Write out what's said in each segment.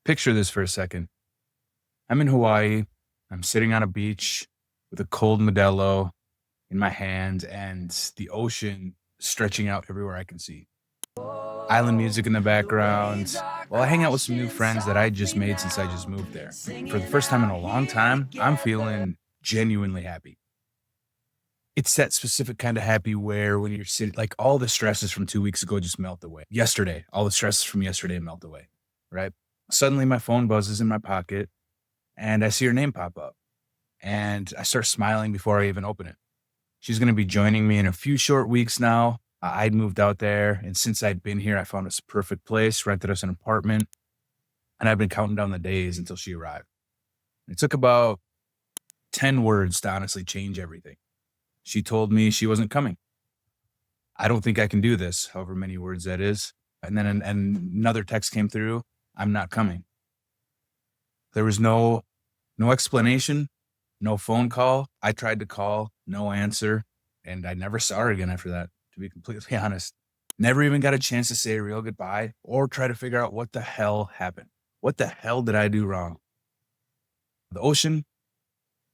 Picture this for a second. I'm in Hawaii. I'm sitting on a beach with a cold Modelo in my hand and the ocean stretching out everywhere I can see. Island music in the background. Well, I hang out with some new friends that I just made since I just moved there. For the first time in a long time, I'm feeling genuinely happy. It's that specific kind of happy where when you're sitting, like all the stresses from 2 weeks ago just melt away. Yesterday, all the stresses from yesterday melt away, right? Suddenly my phone buzzes in my pocket and I see her name pop up and I start smiling before I even open it. She's going to be joining me in a few short weeks now. I'd moved out there, and since I'd been here, I found us a perfect place, rented us an apartment, and I've been counting down the days until she arrived. It took about 10 words to honestly change everything. She told me she wasn't coming. I don't think I can do this, however many words that is. And then another text came through, I'm not coming. There was no explanation, no phone call. I tried to call, no answer, and I never saw her again after that, to be completely honest. Never even got a chance to say a real goodbye or try to figure out what the hell happened. What the hell did I do wrong? The ocean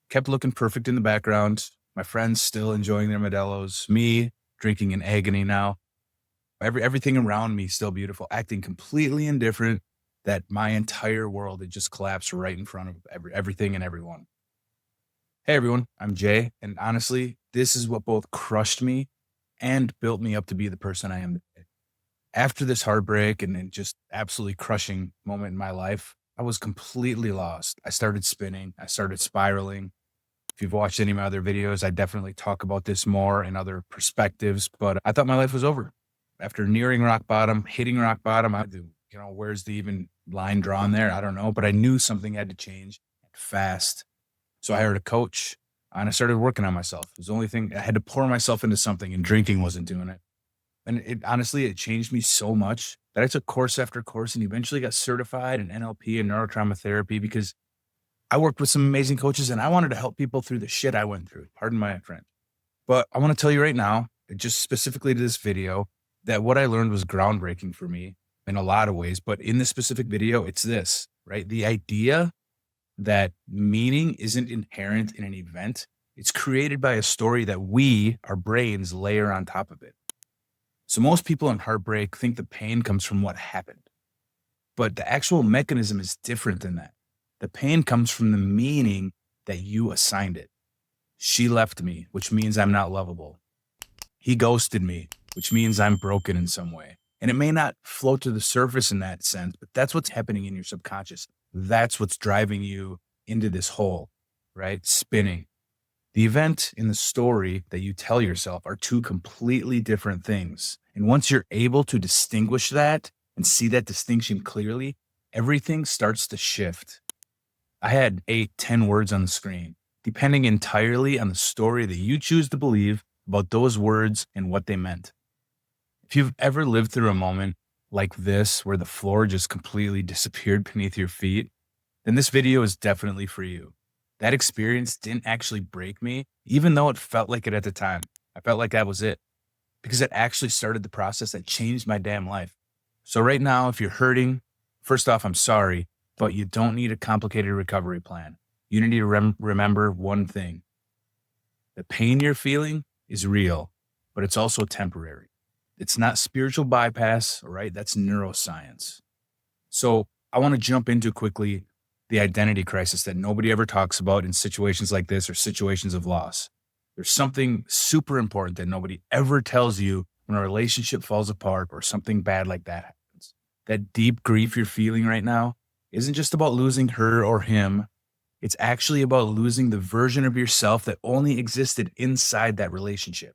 kept looking perfect in the background. My friends still enjoying their Modelos. Me drinking in agony now. Everything around me still beautiful, acting completely indifferent that my entire world had just collapsed right in front of everything and everyone. Hey everyone, I'm Jay, and honestly, this is what both crushed me and built me up to be the person I am today. After this heartbreak and just absolutely crushing moment in my life, I was completely lost. I started spinning. I started spiraling. If you've watched any of my other videos, I definitely talk about this more in other perspectives, but I thought my life was over. After nearing rock bottom, hitting rock bottom, where's the even line drawn there? I don't know, but I knew something had to change fast. So I hired a coach and I started working on myself. It was the only thing I had to pour myself into something, and drinking wasn't doing it. And it changed me so much that I took course after course and eventually got certified in NLP and neuro-trauma therapy because I worked with some amazing coaches and I wanted to help people through the shit I went through. Pardon my French. But I want to tell you right now, just specifically to this video, that what I learned was groundbreaking for me in a lot of ways. But in this specific video, it's this, right? The idea that meaning isn't inherent in an event. It's created by a story that we, our brains, layer on top of it. So most people in heartbreak think the pain comes from what happened. But the actual mechanism is different than that. The pain comes from the meaning that you assigned it. She left me, which means I'm not lovable. He ghosted me, which means I'm broken in some way. And it may not float to the surface in that sense, but that's what's happening in your subconscious. That's what's driving you into this hole, right? Spinning. The event and the story that you tell yourself are two completely different things. And once you're able to distinguish that and see that distinction clearly, everything starts to shift. I had 8, 10 words on the screen, depending entirely on the story that you choose to believe about those words and what they meant. If you've ever lived through a moment like this, where the floor just completely disappeared beneath your feet, then this video is definitely for you. That experience didn't actually break me, even though it felt like it at the time. I felt like that was it, because it actually started the process that changed my damn life. So right now, if you're hurting, first off, I'm sorry, but you don't need a complicated recovery plan. You need to remember one thing. The pain you're feeling is real, but it's also temporary. It's not spiritual bypass, right? That's neuroscience. So I want to jump into quickly the identity crisis that nobody ever talks about in situations like this or situations of loss. There's something super important that nobody ever tells you when a relationship falls apart or something bad like that happens. That deep grief you're feeling right now isn't just about losing her or him. It's actually about losing the version of yourself that only existed inside that relationship.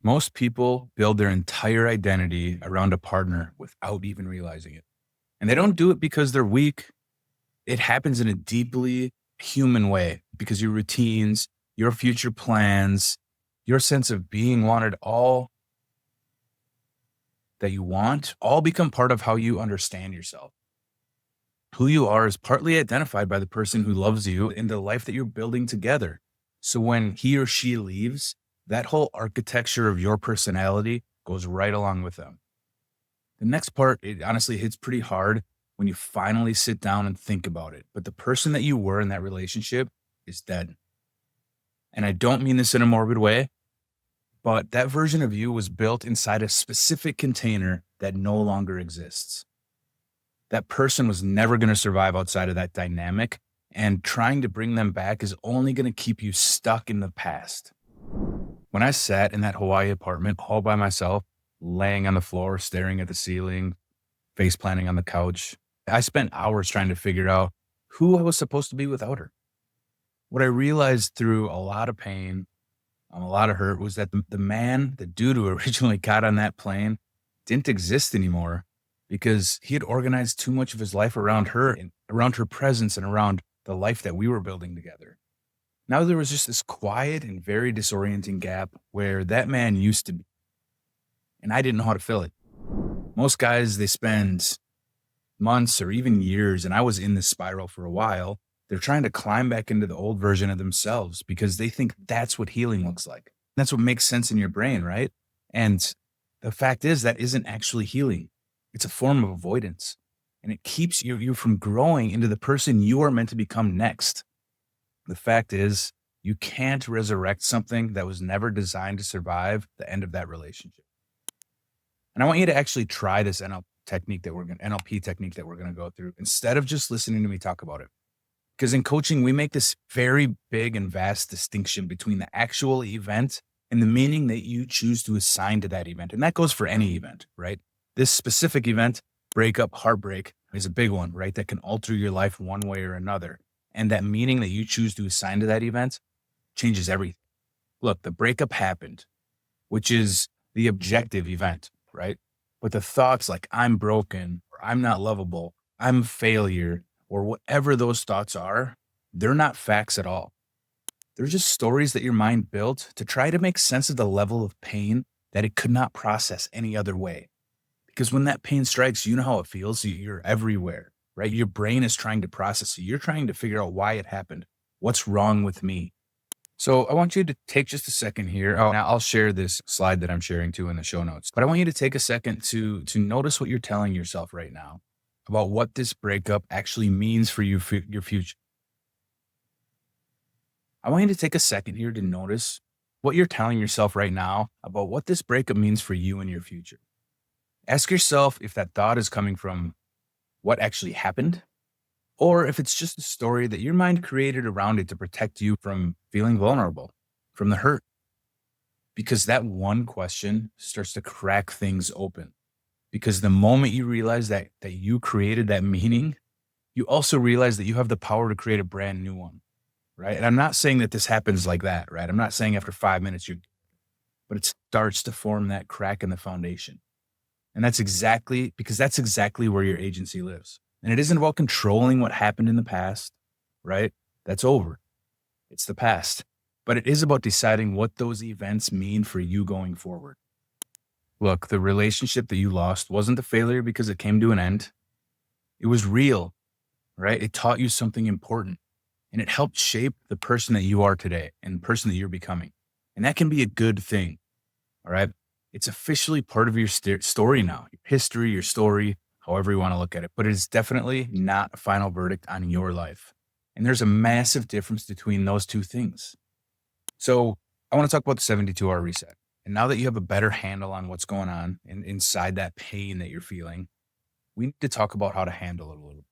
Most people build their entire identity around a partner without even realizing it. And they don't do it because they're weak. It happens in a deeply human way because your routines, your future plans, your sense of being wanted, all that you want, all become part of how you understand yourself. Who you are is partly identified by the person who loves you in the life that you're building together. So when he or she leaves, that whole architecture of your personality goes right along with them. The next part, it honestly hits pretty hard when you finally sit down and think about it. But the person that you were in that relationship is dead. And I don't mean this in a morbid way, but that version of you was built inside a specific container that no longer exists. That person was never going to survive outside of that dynamic. And trying to bring them back is only going to keep you stuck in the past. When I sat in that Hawaii apartment all by myself, laying on the floor, staring at the ceiling, face planting on the couch, I spent hours trying to figure out who I was supposed to be without her. What I realized through a lot of pain, a lot of hurt, was that the dude who originally got on that plane didn't exist anymore because he had organized too much of his life around her and around her presence and around the life that we were building together. Now there was just this quiet and very disorienting gap where that man used to be, and I didn't know how to fill it. Most guys, they spend months or even years, and I was in this spiral for a while. They're trying to climb back into the old version of themselves because they think that's what healing looks like. That's what makes sense in your brain, right? And the fact is that isn't actually healing. It's a form of avoidance, and it keeps you from growing into the person you are meant to become next. The fact is, you can't resurrect something that was never designed to survive the end of that relationship. And I want you to actually try this NLP technique that we're going to go through instead of just listening to me talk about it. Because in coaching, we make this very big and vast distinction between the actual event and the meaning that you choose to assign to that event. And that goes for any event, right? This specific event, breakup, heartbreak, is a big one, right? That can alter your life one way or another. And that meaning that you choose to assign to that event changes everything. Look, the breakup happened, which is the objective event, right? But the thoughts like I'm broken, or I'm not lovable, I'm a failure, or whatever those thoughts are, they're not facts at all. They're just stories that your mind built to try to make sense of the level of pain that it could not process any other way. Because when that pain strikes, you know how it feels. You're everywhere, right? Your brain is trying to process it. You're trying to figure out why it happened. What's wrong with me? So I want you to take just a second here. Now I'll share this slide that I'm sharing too in the show notes. But I want you to take a second to notice what you're telling yourself right now about what this breakup actually means for you, for your future. I want you to take a second here to notice what you're telling yourself right now about what this breakup means for you and your future. Ask yourself if that thought is coming from what actually happened, or if it's just a story that your mind created around it to protect you from feeling vulnerable, from the hurt. Because that one question starts to crack things open. Because the moment you realize that you created that meaning, you also realize that you have the power to create a brand new one, right? And I'm not saying that this happens like that, right? I'm not saying after 5 minutes but it starts to form that crack in the foundation. And that's exactly where your agency lives. And it isn't about controlling what happened in the past, right? That's over. It's the past. But it is about deciding what those events mean for you going forward. Look, the relationship that you lost wasn't a failure because it came to an end. It was real, right? It taught you something important, and it helped shape the person that you are today and the person that you're becoming. And that can be a good thing, all right? It's officially part of your story now, your history, your story, however you want to look at it. But it is definitely not a final verdict on your life. And there's a massive difference between those two things. So I want to talk about the 72-hour reset. And now that you have a better handle on what's going on inside that pain that you're feeling, we need to talk about how to handle it a little bit.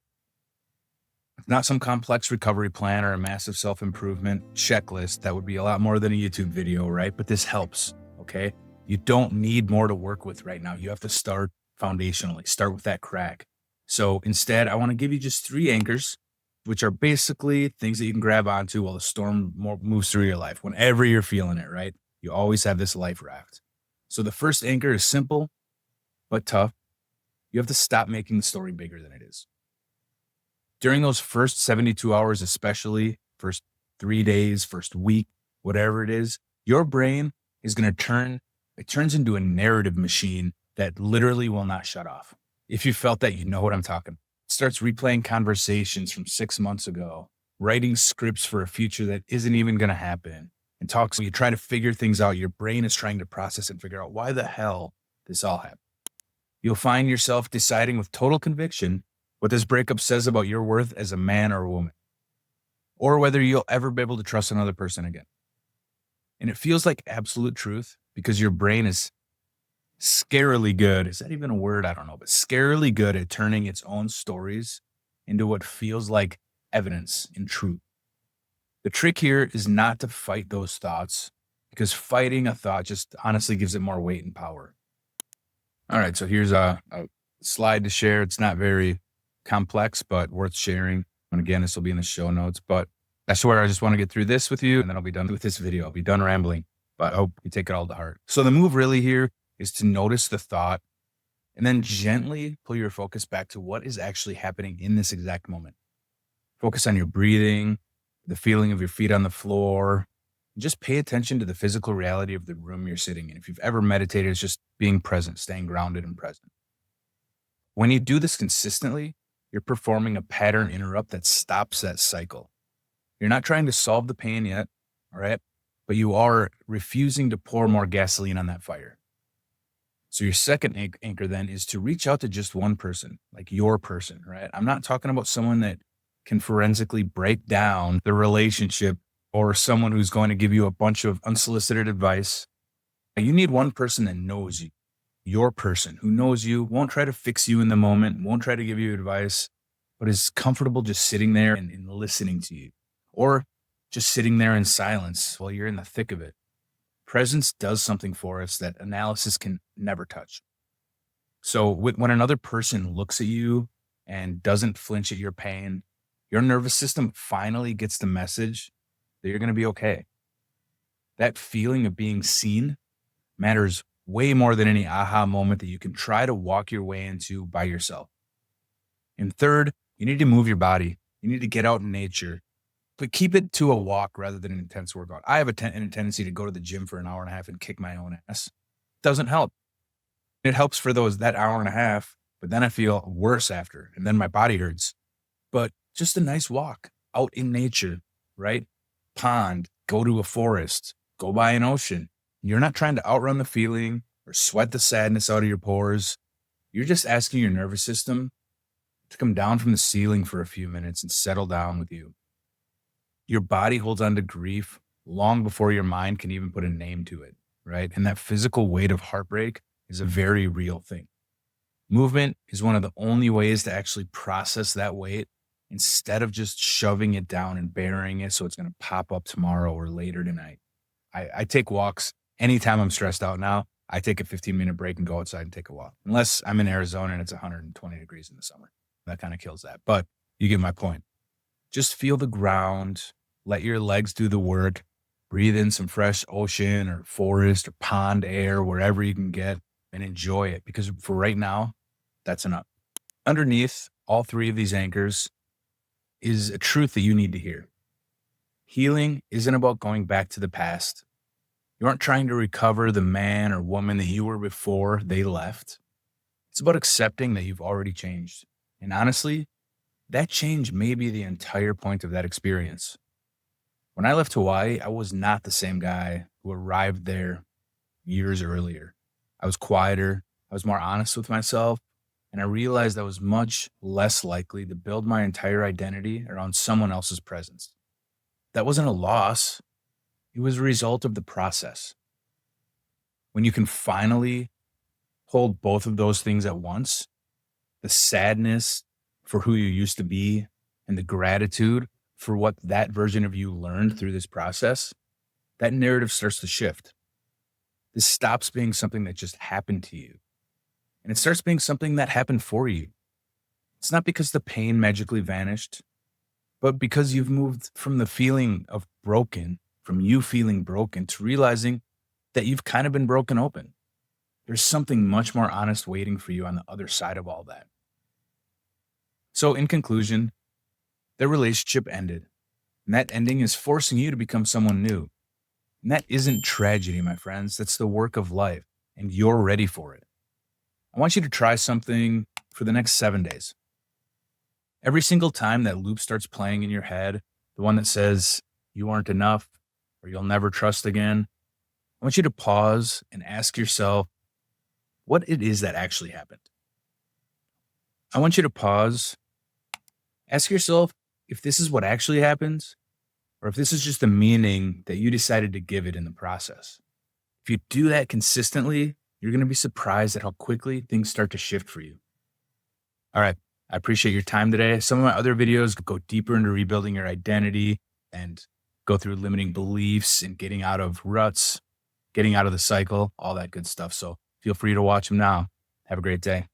It's not some complex recovery plan or a massive self-improvement checklist. That would be a lot more than a YouTube video, right? But this helps, okay? You don't need more to work with right now. You have to start foundationally, start with that crack. So instead, I want to give you just 3 anchors, which are basically things that you can grab onto while the storm moves through your life. Whenever you're feeling it, right? You always have this life raft. So the first anchor is simple, but tough. You have to stop making the story bigger than it is. During those first 72 hours, especially first 3 days, first week, whatever it is, your brain is going to turns into a narrative machine that literally will not shut off. If you felt that, you know what I'm talking about. It starts replaying conversations from 6 months ago, writing scripts for a future that isn't even going to happen, and talks. When you try to figure things out, your brain is trying to process and figure out why the hell this all happened. You'll find yourself deciding with total conviction what this breakup says about your worth as a man or a woman, or whether you'll ever be able to trust another person again. And it feels like absolute truth because your brain is scarily good. Is that even a word? I don't know, but scarily good at turning its own stories into what feels like evidence and truth. The trick here is not to fight those thoughts because fighting a thought just honestly gives it more weight and power. All right, so here's a slide to share. It's not very complex, but worth sharing. And again, this will be in the show notes. But I swear I just want to get through this with you, and then I'll be done with this video. I'll be done rambling, but I hope you take it all to heart. So the move really here is to notice the thought and then gently pull your focus back to what is actually happening in this exact moment. Focus on your breathing, the feeling of your feet on the floor. Just pay attention to the physical reality of the room you're sitting in. If you've ever meditated, it's just being present, staying grounded and present. When you do this consistently, you're performing a pattern interrupt that stops that cycle. You're not trying to solve the pain yet, all right? But you are refusing to pour more gasoline on that fire. So your second anchor then is to reach out to just one person, like your person, right? I'm not talking about someone that can forensically break down the relationship or someone who's going to give you a bunch of unsolicited advice. You need one person that knows you, your person who knows you, won't try to fix you in the moment, won't try to give you advice, but is comfortable just sitting there and listening to you, or just sitting there in silence while you're in the thick of it. Presence does something for us that analysis can never touch. So when another person looks at you and doesn't flinch at your pain, your nervous system finally gets the message that you're going to be okay. That feeling of being seen matters way more than any aha moment that you can try to walk your way into by yourself. And third, you need to move your body. You need to get out in nature, but keep it to a walk rather than an intense workout. I have a tendency to go to the gym for an hour and a half and kick my own ass. Doesn't help. It helps for that hour and a half, but then I feel worse after, and then my body hurts. But just a nice walk out in nature, right? Pond, go to a forest, go by an ocean. You're not trying to outrun the feeling or sweat the sadness out of your pores. You're just asking your nervous system to come down from the ceiling for a few minutes and settle down with you. Your body holds on to grief long before your mind can even put a name to it, right? And that physical weight of heartbreak is a very real thing. Movement is one of the only ways to actually process that weight instead of just shoving it down and burying it so it's going to pop up tomorrow or later tonight. I take walks anytime I'm stressed out now. I take a 15-minute break and go outside and take a walk. Unless I'm in Arizona and it's 120 degrees in the summer. That kind of kills that. But you get my point. Just feel the ground. Let your legs do the work. Breathe in some fresh ocean or forest or pond air, wherever you can get, and enjoy it. Because for right now, that's enough. Underneath all three of these anchors is a truth that you need to hear. Healing isn't about going back to the past. You aren't trying to recover the man or woman that you were before they left. It's about accepting that you've already changed. And honestly, that change may be the entire point of that experience. When I left Hawaii, I was not the same guy who arrived there years earlier. I was quieter, I was more honest with myself, and I realized I was much less likely to build my entire identity around someone else's presence. That wasn't a loss. It was a result of the process. When you can finally hold both of those things at once, the sadness for who you used to be and the gratitude for what that version of you learned through this process, that narrative starts to shift. This stops being something that just happened to you, and it starts being something that happened for you. It's not because the pain magically vanished, but because you've moved from the feeling of broken, from you feeling broken, to realizing that you've kind of been broken open. There's something much more honest waiting for you on the other side of all that. So in conclusion, their relationship ended, and that ending is forcing you to become someone new. And that isn't tragedy, my friends. That's the work of life, and you're ready for it. I want you to try something for the next 7 days. Every single time that loop starts playing in your head, the one that says you aren't enough or you'll never trust again, I want you to pause and ask yourself what it is that actually happened. I want you to pause Ask yourself if this is what actually happens or if this is just the meaning that you decided to give it in the process. If you do that consistently, you're going to be surprised at how quickly things start to shift for you. All right. I appreciate your time today. Some of my other videos go deeper into rebuilding your identity and go through limiting beliefs and getting out of ruts, getting out of the cycle, all that good stuff. So feel free to watch them now. Have a great day.